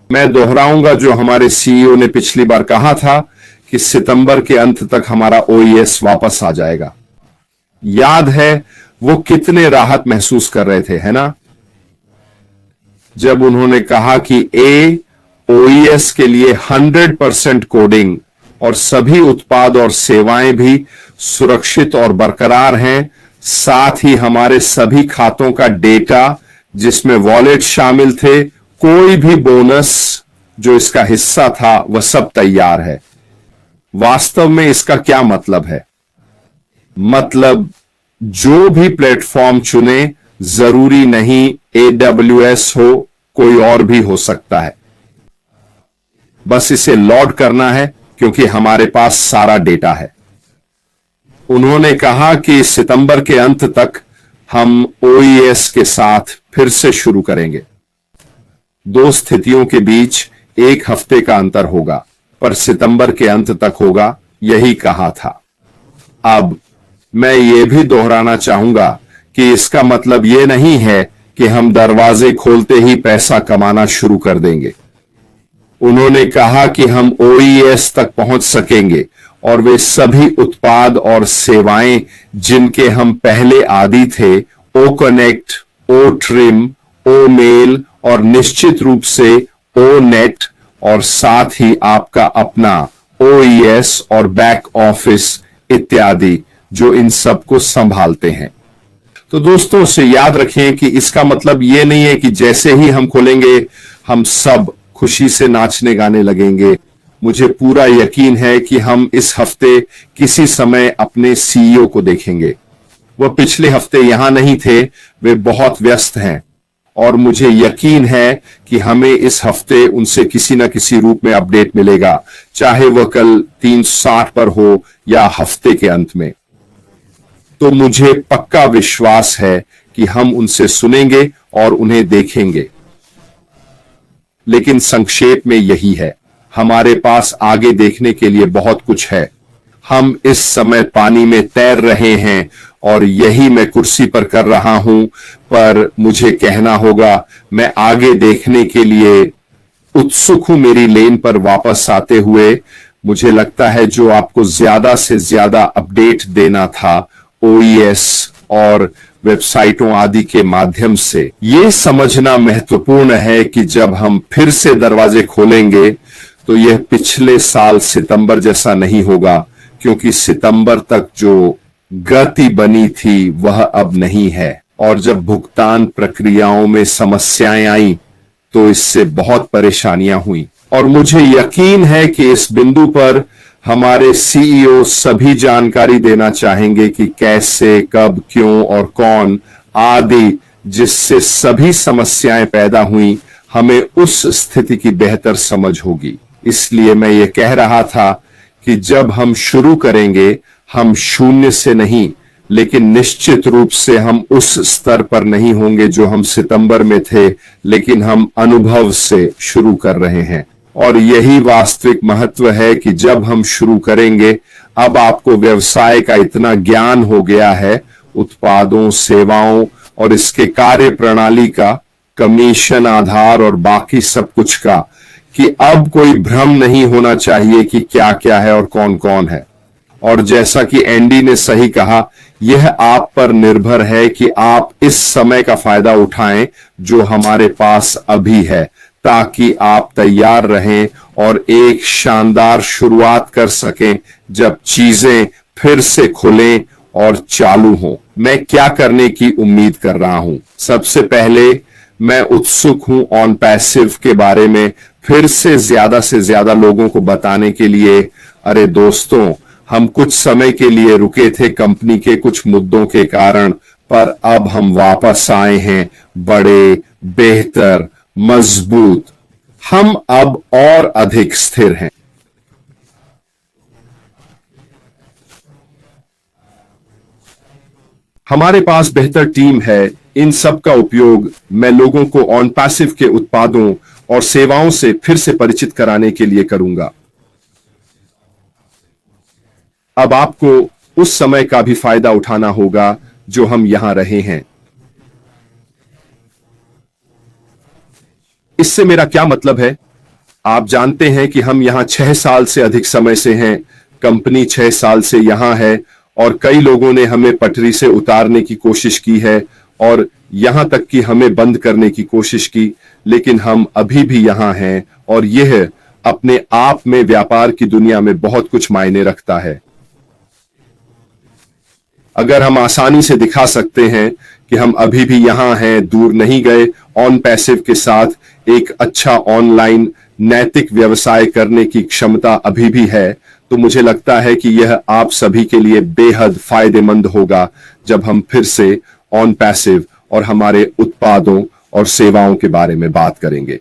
मैं दोहराऊंगा जो हमारे सीईओ ने पिछली बार कहा था कि सितंबर के अंत तक हमारा ओईएस वापस आ जाएगा। याद है वो कितने राहत महसूस कर रहे थे, है ना, जब उन्होंने कहा कि ओईएस के लिए 100% कोडिंग और सभी उत्पाद और सेवाएं भी सुरक्षित और बरकरार हैं, साथ ही हमारे सभी खातों का डेटा जिसमें वॉलेट शामिल थे, कोई भी बोनस जो इसका हिस्सा था वह सब तैयार है। वास्तव में इसका क्या मतलब है? मतलब जो भी प्लेटफॉर्म चुने, जरूरी नहीं AWS हो, कोई और भी हो सकता है। बस इसे लोड करना है क्योंकि हमारे पास सारा डेटा है। उन्होंने कहा कि सितंबर के अंत तक हम ओईएस के साथ फिर से शुरू करेंगे। दो स्थितियों के बीच 1 हफ्ते का अंतर होगा, पर सितंबर के अंत तक होगा, यही कहा था। अब मैं ये भी दोहराना चाहूंगा कि इसका मतलब यह नहीं है कि हम दरवाजे खोलते ही पैसा कमाना शुरू कर देंगे। उन्होंने कहा कि हम ओईएस तक पहुंच सकेंगे और वे सभी उत्पाद और सेवाएं जिनके हम पहले आदी थे, ओ कनेक्ट, ओ ट्रिम, ओ मेल और निश्चित रूप से ओ नेट, और साथ ही आपका अपना ओईएस और बैक ऑफिस इत्यादि जो इन सबको संभालते हैं। तो दोस्तों से याद रखें कि इसका मतलब यह नहीं है कि जैसे ही हम खोलेंगे हम सब खुशी से नाचने गाने लगेंगे। मुझे पूरा यकीन है कि हम इस हफ्ते किसी समय अपने सीईओ को देखेंगे। वह पिछले हफ्ते यहां नहीं थे, वे बहुत व्यस्त हैं, और मुझे यकीन है कि हमें इस हफ्ते उनसे किसी न किसी रूप में अपडेट मिलेगा, चाहे वह कल 360 पर हो या हफ्ते के अंत में। तो मुझे पक्का विश्वास है कि हम उनसे सुनेंगे और उन्हें देखेंगे। लेकिन संक्षेप में यही है, हमारे पास आगे देखने के लिए बहुत कुछ है। हम इस समय पानी में तैर रहे हैं और यही मैं कुर्सी पर कर रहा हूं, पर मुझे कहना होगा मैं आगे देखने के लिए उत्सुक हूं। मेरी लेन पर वापस आते हुए मुझे लगता है जो आपको ज्यादा से ज्यादा अपडेट देना था ओईएस और वेबसाइटों आदि के माध्यम से, यह समझना महत्वपूर्ण है कि जब हम फिर से दरवाजे खोलेंगे तो यह पिछले साल सितंबर जैसा नहीं होगा, क्योंकि सितंबर तक जो गति बनी थी वह अब नहीं है। और जब भुगतान प्रक्रियाओं में समस्याएं आई तो इससे बहुत परेशानियां हुई, और मुझे यकीन है कि इस बिंदु पर हमारे सीईओ सभी जानकारी देना चाहेंगे कि कैसे, कब, क्यों और कौन आदि, जिससे सभी समस्याएं पैदा हुई, हमें उस स्थिति की बेहतर समझ होगी। इसलिए मैं ये कह रहा था कि जब हम शुरू करेंगे हम शून्य से नहीं, लेकिन निश्चित रूप से हम उस स्तर पर नहीं होंगे जो हम सितंबर में थे, लेकिन हम अनुभव से शुरू कर रहे हैं। और यही वास्तविक महत्व है कि जब हम शुरू करेंगे, अब आपको व्यवसाय का इतना ज्ञान हो गया है, उत्पादों, सेवाओं और इसके कार्य प्रणाली का, कमीशन आधार और बाकी सब कुछ का, कि अब कोई भ्रम नहीं होना चाहिए कि क्या क्या है और कौन कौन है। और जैसा कि एंडी ने सही कहा, यह आप पर निर्भर है कि आप इस समय का फायदा उठाएं जो हमारे पास अभी है, ताकि आप तैयार रहें और एक शानदार शुरुआत कर सकें जब चीजें फिर से खुलें और चालू हों। मैं क्या करने की उम्मीद कर रहा हूं? सबसे पहले मैं उत्सुक हूं ऑन पैसिव के बारे में फिर से ज्यादा लोगों को बताने के लिए। अरे दोस्तों, हम कुछ समय के लिए रुके थे कंपनी के कुछ मुद्दों के कारण, पर अब हम वापस आए हैं बड़े, बेहतर, मजबूत। हम अब और अधिक स्थिर हैं। हमारे पास बेहतर टीम है। इन सब का उपयोग मैं लोगों को ऑन पैसिव के उत्पादों और सेवाओं से फिर से परिचित कराने के लिए करूंगा। अब आपको उस समय का भी फायदा उठाना होगा जो हम यहां रहे हैं। इससे मेरा क्या मतलब है? आप जानते हैं कि हम यहाँ 6 साल से अधिक समय से हैं, कंपनी 6 साल से यहाँ है और कई लोगों ने हमें पटरी से उतारने की कोशिश की है और यहाँ तक कि हमें बंद करने की कोशिश की, लेकिन हम अभी भी यहाँ हैं और यह अपने आप में व्यापार की दुनिया में बहुत कुछ मायने रखता है। अगर हम आसानी से दिखा सकते हैं कि हम अभी भी यहाँ हैं, दूर नहीं गए, ऑन पैसिव के साथ एक अच्छा ऑनलाइन नैतिक व्यवसाय करने की क्षमता अभी भी है, तो मुझे लगता है कि यह आप सभी के लिए बेहद फायदेमंद होगा जब हम फिर से ऑन पैसिव और हमारे उत्पादों और सेवाओं के बारे में बात करेंगे।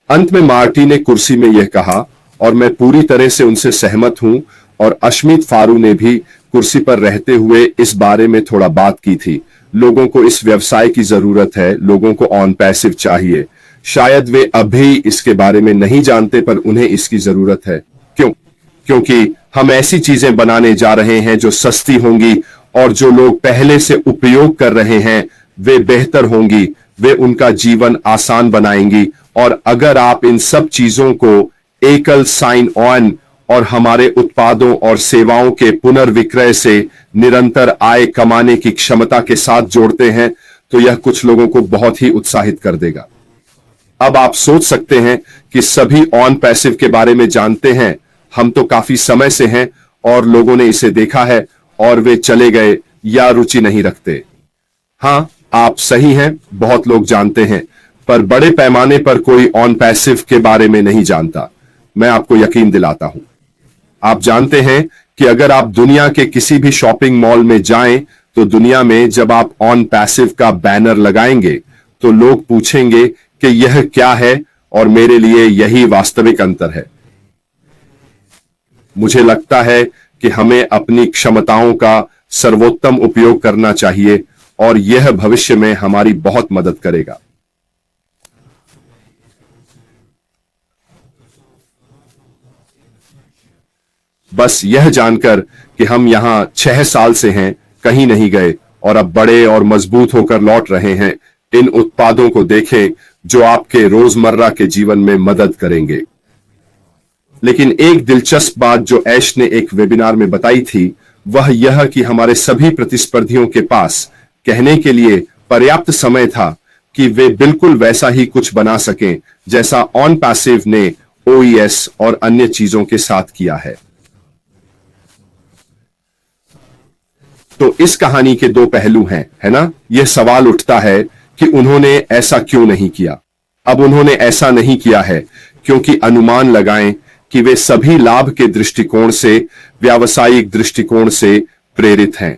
अंत में मार्टी ने कुर्सी में यह कहा और मैं पूरी तरह से उनसे सहमत हूं, और अश्मित फारू ने भी कुर्सी पर रहते हुए इस बारे में थोड़ा बात की थी। लोगों को इस व्यवसाय की जरूरत है, लोगों को ऑन पैसिव चाहिए। शायद वे अभी इसके बारे में नहीं जानते, पर उन्हें इसकी जरूरत है। क्यों? क्योंकि हम ऐसी चीजें बनाने जा रहे हैं जो सस्ती होंगी और जो लोग पहले से उपयोग कर रहे हैं वे बेहतर होंगी, वे उनका जीवन आसान बनाएंगी। और अगर आप इन सब चीजों को एकल साइन ऑन और हमारे उत्पादों और सेवाओं के पुनर्विक्रय से निरंतर आय कमाने की क्षमता के साथ जोड़ते हैं, तो यह कुछ लोगों को बहुत ही उत्साहित कर देगा। अब आप सोच सकते हैं कि सभी ऑन पैसिव के बारे में जानते हैं, हम तो काफी समय से हैं और लोगों ने इसे देखा है और वे चले गए या रुचि नहीं रखते। हां, आप सही हैं, बहुत लोग जानते हैं, पर बड़े पैमाने पर कोई ऑन पैसिव के बारे में नहीं जानता। मैं आपको यकीन दिलाता हूं। आप जानते हैं कि अगर आप दुनिया के किसी भी शॉपिंग मॉल में जाएं, तो दुनिया में जब आप ऑन पैसिव का बैनर लगाएंगे तो लोग पूछेंगे कि यह क्या है, और मेरे लिए यही वास्तविक अंतर है। मुझे लगता है कि हमें अपनी क्षमताओं का सर्वोत्तम उपयोग करना चाहिए और यह भविष्य में हमारी बहुत मदद करेगा। बस यह जानकर कि हम यहां 6 साल से हैं, कहीं नहीं गए और अब बड़े और मजबूत होकर लौट रहे हैं, इन उत्पादों को देखें जो आपके रोजमर्रा के जीवन में मदद करेंगे। लेकिन एक दिलचस्प बात जो ऐश ने एक वेबिनार में बताई थी, वह यह कि हमारे सभी प्रतिस्पर्धियों के पास कहने के लिए पर्याप्त समय था कि वे बिल्कुल वैसा ही कुछ बना सकें जैसा ऑन पैसिव ने ओईएस और अन्य चीजों के साथ किया है। तो इस कहानी के दो पहलू हैं, है ना? यह सवाल उठता है कि उन्होंने ऐसा क्यों नहीं किया। अब उन्होंने ऐसा नहीं किया है क्योंकि अनुमान लगाएं कि वे सभी लाभ के दृष्टिकोण से, व्यावसायिक दृष्टिकोण से प्रेरित हैं।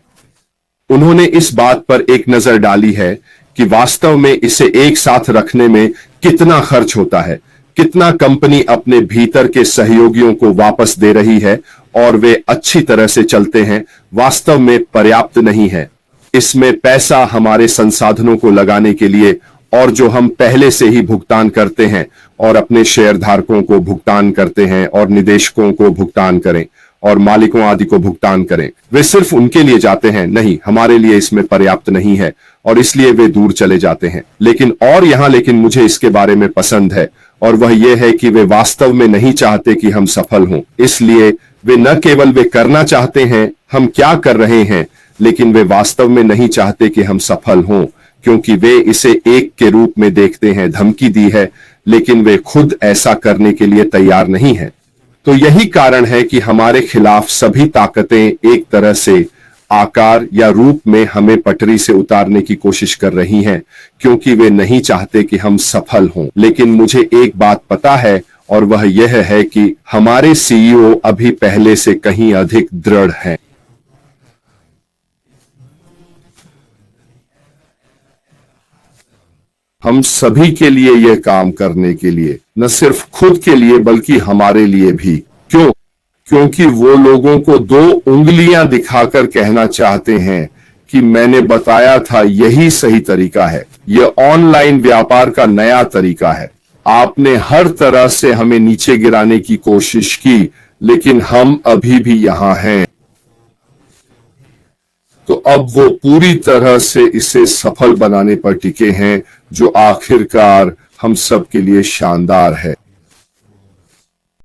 उन्होंने इस बात पर एक नजर डाली है कि वास्तव में इसे एक साथ रखने में कितना खर्च होता है, कितना कंपनी अपने भीतर के सहयोगियों को वापस दे रही है और वे अच्छी तरह से चलते हैं, वास्तव में पर्याप्त नहीं है। इसमें पैसा हमारे संसाधनों को लगाने के लिए और जो हम पहले से ही भुगतान करते हैं और अपने शेयरधारकों को भुगतान करते हैं और निदेशकों को भुगतान करें और मालिकों आदि को भुगतान करें, वे सिर्फ उनके लिए जाते हैं। नहीं, हमारे लिए इसमें पर्याप्त नहीं है और इसलिए वे दूर चले जाते हैं। लेकिन मुझे इसके बारे में पसंद है और वह यह है कि वे वास्तव में नहीं चाहते कि हम सफल हों। इसलिए वे न केवल वे करना चाहते हैं हम क्या कर रहे हैं, लेकिन वे वास्तव में नहीं चाहते कि हम सफल हों, क्योंकि वे इसे एक के रूप में देखते हैं। धमकी दी है, लेकिन वे खुद ऐसा करने के लिए तैयार नहीं हैं। तो यही कारण है कि हमारे खिलाफ सभी ताकतें एक तरह से आकार या रूप में हमें पटरी से उतारने की कोशिश कर रही हैं, क्योंकि वे नहीं चाहते कि हम सफल हों। लेकिन मुझे एक बात पता है और वह यह है कि हमारे सीईओ अभी पहले से कहीं अधिक दृढ़ हैं। हम सभी के लिए यह काम करने के लिए, न सिर्फ खुद के लिए बल्कि हमारे लिए भी। क्यों? क्योंकि वो लोगों को 2 उंगलियां दिखाकर कहना चाहते हैं कि मैंने बताया था यही सही तरीका है। यह ऑनलाइन व्यापार का नया तरीका है। आपने हर तरह से हमें नीचे गिराने की कोशिश की, लेकिन हम अभी भी यहां हैं। तो अब वो पूरी तरह से इसे सफल बनाने पर टिके हैं, जो आखिरकार हम सब के लिए शानदार है।